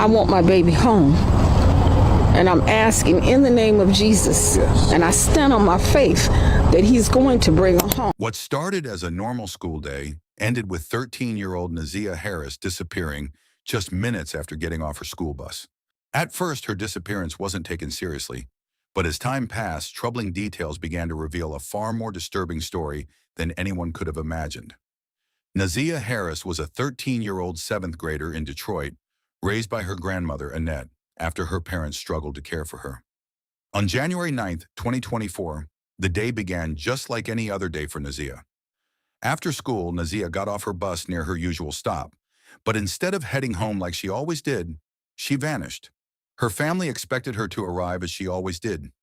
I want my baby home. And I'm asking in the name of Jesus, and I stand on my faith that he's going to bring her home. What started as a normal school day ended with 13-year-old Nazia Harris disappearing just minutes after getting off her school bus. At first, her disappearance wasn't taken seriously, but as time passed, troubling details began to reveal a far more disturbing story than anyone could have imagined. Nazia Harris was a 13-year-old seventh grader in Detroit, raised by her grandmother, Annette, after her parents struggled to care for her. On January 9th, 2024, the day began just like any other day for Nazia. After school, Nazia got off her bus near her usual stop, but instead of heading home like she always did, she vanished. Her family expected her to arrive as she always did,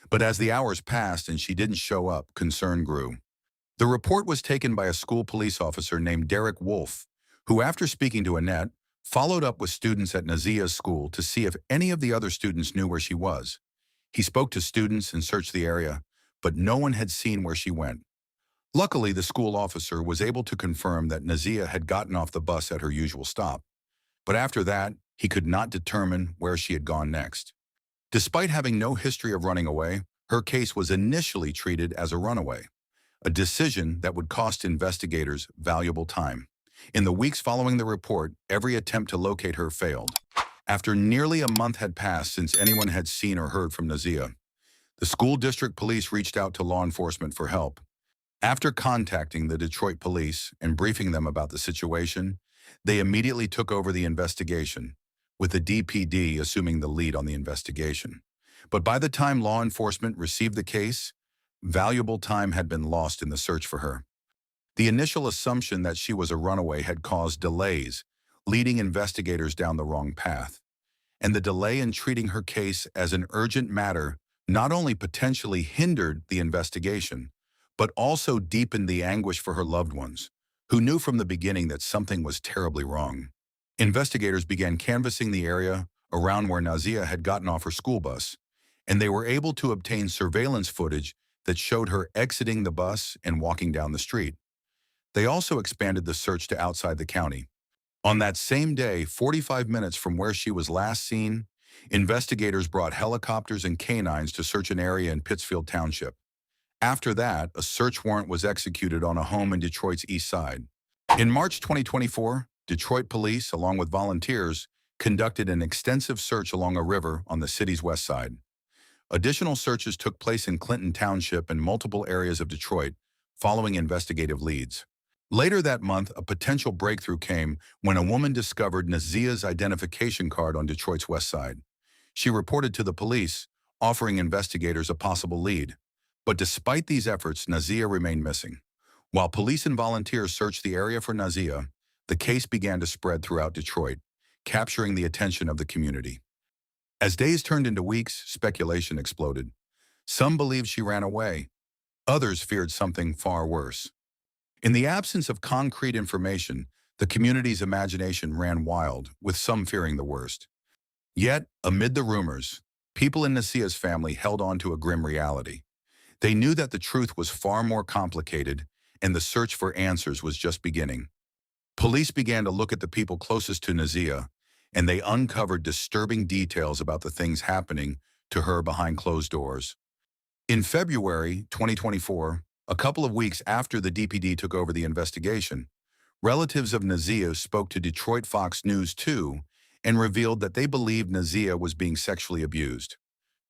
but as the hours passed and she didn't show up, concern grew. The report was taken by a school police officer named Derek Wolf, who, after speaking to Annette, followed up with students at Nazia's school to see if any of the other students knew where she was. He spoke to students and searched the area, but no one had seen where she went. Luckily, the school officer was able to confirm that Nazia had gotten off the bus at her usual stop, but after that, he could not determine where she had gone next. Despite having no history of running away, her case was initially treated as a runaway, a decision that would cost investigators valuable time. In the weeks following the report, every attempt to locate her failed. After nearly a month had passed since anyone had seen or heard from Nazia, the school district police reached out to law enforcement for help. After contacting the Detroit police and briefing them about the situation, they immediately took over the investigation, with the DPD assuming the lead on the investigation. But by the time law enforcement received the case, valuable time had been lost in the search for her. The initial assumption that she was a runaway had caused delays, leading investigators down the wrong path. And the delay in treating her case as an urgent matter not only potentially hindered the investigation, but also deepened the anguish for her loved ones, who knew from the beginning that something was terribly wrong. Investigators began canvassing the area around where Nazia had gotten off her school bus, and they were able to obtain surveillance footage that showed her exiting the bus and walking down the street. They also expanded the search to outside the county. On that same day, 45 minutes from where she was last seen, investigators brought helicopters and canines to search an area in Pittsfield Township. After that, a search warrant was executed on a home in Detroit's east side. In March 2024, Detroit police, along with volunteers, conducted an extensive search along a river on the city's west side. Additional searches took place in Clinton Township and multiple areas of Detroit, following investigative leads. Later that month, a potential breakthrough came when a woman discovered Nazia's identification card on Detroit's west side. She reported to the police, offering investigators a possible lead. But despite these efforts, Nazia remained missing. While police and volunteers searched the area for Nazia, the case began to spread throughout Detroit, capturing the attention of the community. As days turned into weeks, speculation exploded. Some believed she ran away. Others feared something far worse. In the absence of concrete information, the community's imagination ran wild, with some fearing the worst. Yet, amid the rumors, people in Nazia's family held on to a grim reality. They knew that the truth was far more complicated, and the search for answers was just beginning. Police began to look at the people closest to Nazia, and they uncovered disturbing details about the things happening to her behind closed doors. In February 2024, a couple of weeks after the DPD took over the investigation, relatives of Nazia spoke to Detroit Fox News 2 and revealed that they believed Nazia was being sexually abused.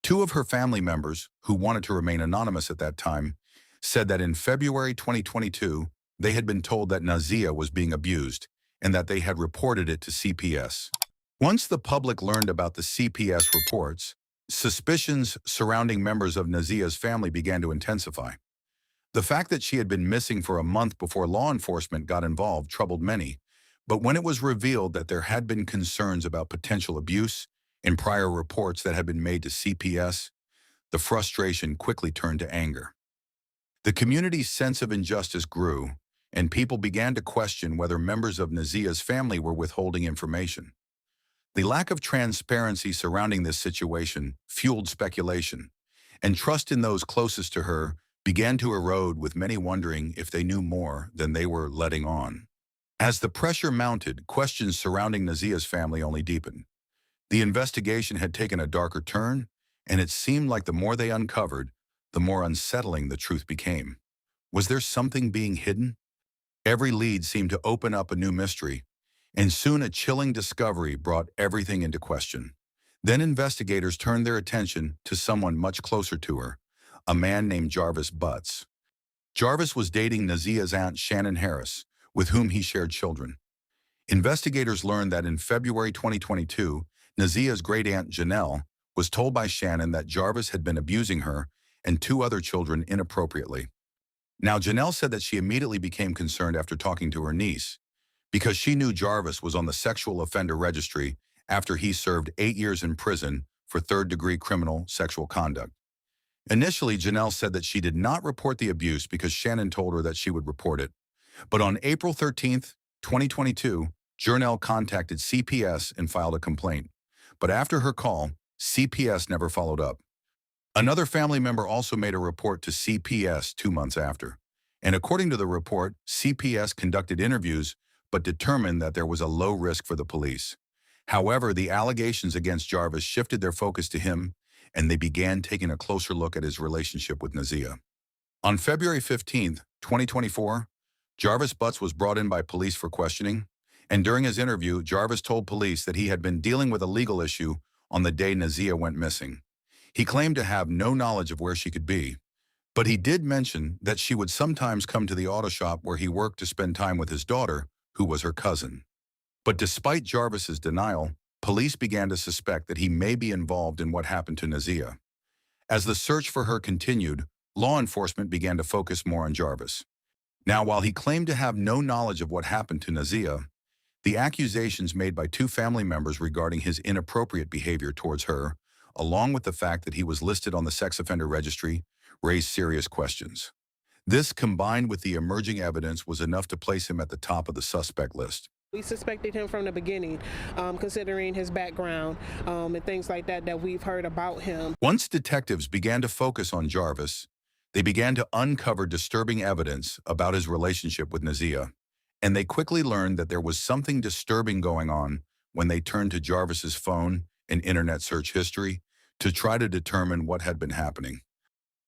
Two of her family members, who wanted to remain anonymous at that time, said that in February 2022, they had been told that Nazia was being abused and that they had reported it to CPS. Once the public learned about the CPS reports, suspicions surrounding members of Nazia's family began to intensify. The fact that she had been missing for a month before law enforcement got involved troubled many, but when it was revealed that there had been concerns about potential abuse in prior reports that had been made to CPS, the frustration quickly turned to anger. The community's sense of injustice grew, and people began to question whether members of Nazia's family were withholding information. The lack of transparency surrounding this situation fueled speculation, and trust in those closest to her began to erode, with many wondering if they knew more than they were letting on. As the pressure mounted, questions surrounding Nazia's family only deepened. The investigation had taken a darker turn, and it seemed like the more they uncovered, the more unsettling the truth became. Was there something being hidden? Every lead seemed to open up a new mystery, and soon a chilling discovery brought everything into question. Then investigators turned their attention to someone much closer to her, a man named Jarvis Butts. Jarvis was dating Nazia's aunt Shannon Harris, with whom he shared children. Investigators learned that in February 2022, Nazia's great-aunt Janelle was told by Shannon that Jarvis had been abusing her and two other children inappropriately. Now, Janelle said that she immediately became concerned after talking to her niece, because she knew Jarvis was on the sexual offender registry after he served 8 years in prison for third-degree criminal sexual conduct. Initially, Janelle said that she did not report the abuse because Shannon told her that she would report it. But on April 13th, 2022, Janelle contacted CPS and filed a complaint. But after her call, CPS never followed up. Another family member also made a report to CPS 2 months after. And according to the report, CPS conducted interviews but determined that there was a low risk for the police. However, the allegations against Jarvis shifted their focus to him, and they began taking a closer look at his relationship with Nazia. On February 15th, 2024, Jarvis Butts was brought in by police for questioning, and during his interview, Jarvis told police that he had been dealing with a legal issue on the day Nazia went missing. He claimed to have no knowledge of where she could be, but he did mention that she would sometimes come to the auto shop where he worked to spend time with his daughter, who was her cousin. But despite Jarvis's denial, police began to suspect that he may be involved in what happened to Nazia. As the search for her continued, law enforcement began to focus more on Jarvis. Now, while he claimed to have no knowledge of what happened to Nazia, the accusations made by two family members regarding his inappropriate behavior towards her, along with the fact that he was listed on the sex offender registry, raised serious questions. This, combined with the emerging evidence, was enough to place him at the top of the suspect list. We suspected him from the beginning, considering his background and things like that that we've heard about him. Once detectives began to focus on Jarvis, they began to uncover disturbing evidence about his relationship with Nazia, and they quickly learned that there was something disturbing going on when they turned to Jarvis's phone and internet search history to try to determine what had been happening.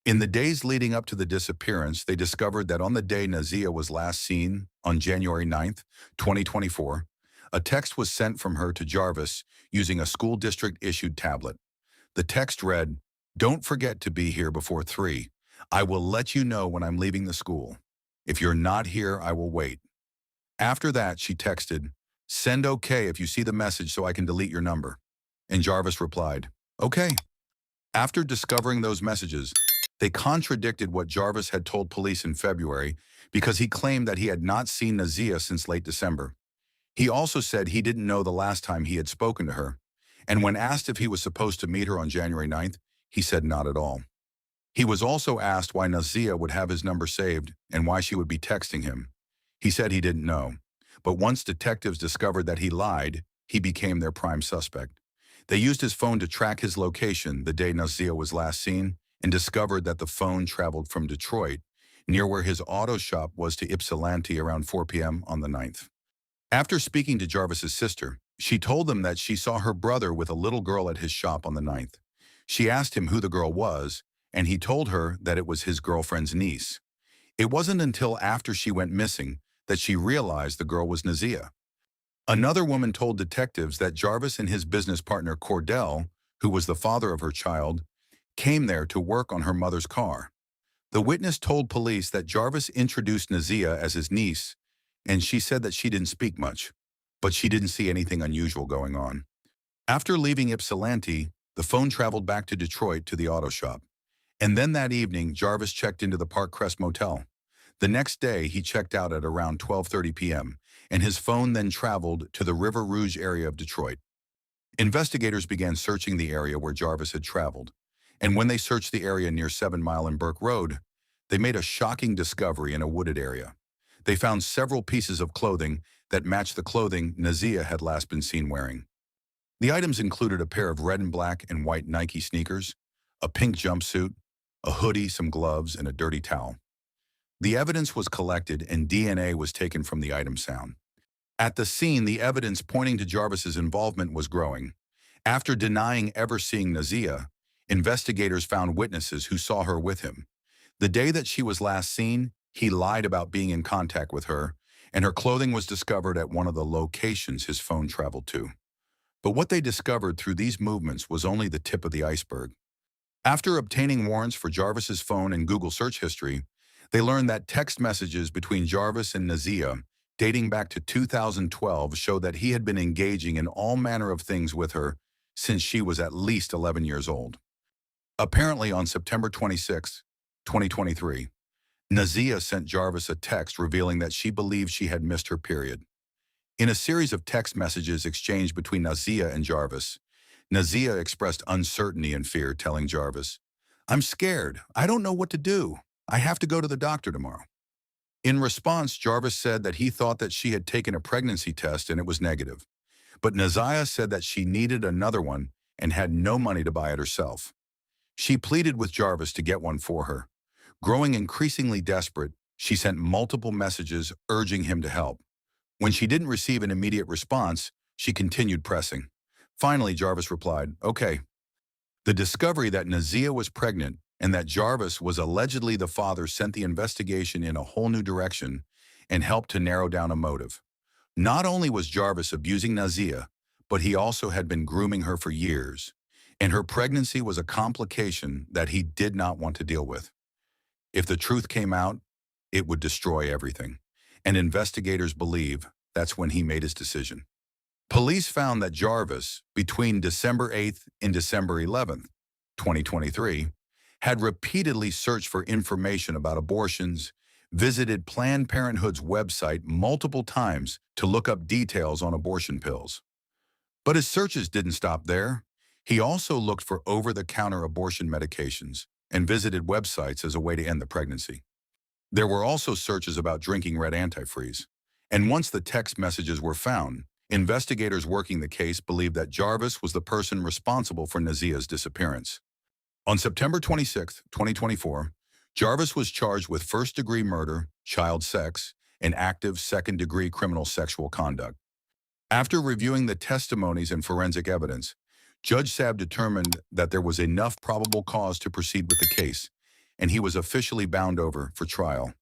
In the days leading up to the disappearance, they discovered that on the day Nazia was last seen, on January 9th, 2024, a text was sent from her to Jarvis using a school district-issued tablet. The text read, "Don't forget to be here before 3. I will let you know when I'm leaving the school. If you're not here, I will wait." After that, she texted, "Send okay if you see the message so I can delete your number." And Jarvis replied, "Okay." After discovering those messages, they contradicted what Jarvis had told police in February because he claimed that he had not seen Nazia since late December. He also said he didn't know the last time he had spoken to her, and when asked if he was supposed to meet her on January 9th, he said not at all. He was also asked why Nazia would have his number saved and why she would be texting him. He said he didn't know, but once detectives discovered that he lied, he became their prime suspect. They used his phone to track his location the day Nazia was last seen and discovered that the phone traveled from Detroit, near where his auto shop was, to Ypsilanti around 4 p.m. on the 9th. After speaking to Jarvis's sister, she told them that she saw her brother with a little girl at his shop on the 9th. She asked him who the girl was, and he told her that it was his girlfriend's niece. It wasn't until after she went missing that she realized the girl was Nazia. Another woman told detectives that Jarvis and his business partner Cordell, who was the father of her child, came there to work on her mother's car. The witness told police that Jarvis introduced Nazia as his niece, and she said that she didn't speak much, but she didn't see anything unusual going on. After leaving Ypsilanti, the phone traveled back to Detroit to the auto shop. And then that evening, Jarvis checked into the Park Crest Motel. The next day, he checked out at around 12:30 p.m., and his phone then traveled to the River Rouge area of Detroit. Investigators began searching the area where Jarvis had traveled, and when they searched the area near 7 Mile and Burke Road, they made a shocking discovery in a wooded area. They found several pieces of clothing that matched the clothing Nazia had last been seen wearing. The items included a pair of red and black and white Nike sneakers, a pink jumpsuit, a hoodie, some gloves, and a dirty towel. The evidence was collected and DNA was taken from the item found. At the scene, the evidence pointing to Jarvis's involvement was growing, After denying ever seeing Nazia, investigators found witnesses who saw her with him. The day that she was last seen, he lied about being in contact with her, and her clothing was discovered at one of the locations his phone traveled to. But what they discovered through these movements was only the tip of the iceberg. After obtaining warrants for Jarvis's phone and Google search history, they learned that text messages between Jarvis and Nazia, dating back to 2012, showed that he had been engaging in all manner of things with her since she was at least 11 years old. Apparently, on September 26, 2023, Nazia sent Jarvis a text revealing that she believed she had missed her period. In a series of text messages exchanged between Nazia and Jarvis, Nazia expressed uncertainty and fear, telling Jarvis, "I'm scared. I don't know what to do. I have to go to the doctor tomorrow." In response, Jarvis said that he thought that she had taken a pregnancy test and it was negative. But Nazia said that she needed another one and had no money to buy it herself. She pleaded with Jarvis to get one for her. Growing increasingly desperate, she sent multiple messages urging him to help. When she didn't receive an immediate response, she continued pressing. Finally, Jarvis replied, "Okay." The discovery that Nazia was pregnant and that Jarvis was allegedly the father sent the investigation in a whole new direction and helped to narrow down a motive. Not only was Jarvis abusing Nazia, but he also had been grooming her for years, and her pregnancy was a complication that he did not want to deal with. If the truth came out, it would destroy everything, and investigators believe that's when he made his decision. Police found that Jarvis, between December 8th and December 11th, 2023, had repeatedly searched for information about abortions, visited Planned Parenthood's website multiple times to look up details on abortion pills. But his searches didn't stop there. He also looked for over-the-counter abortion medications and visited websites as a way to end the pregnancy. There were also searches about drinking red antifreeze. And once the text messages were found, investigators working the case believed that Jarvis was the person responsible for Nazia's disappearance. On September 26, 2024, Jarvis was charged with first-degree murder, child sex, and active second-degree criminal sexual conduct. After reviewing the testimonies and forensic evidence, Judge Saab determined that there was enough probable cause to proceed with the case, and he was officially bound over for trial.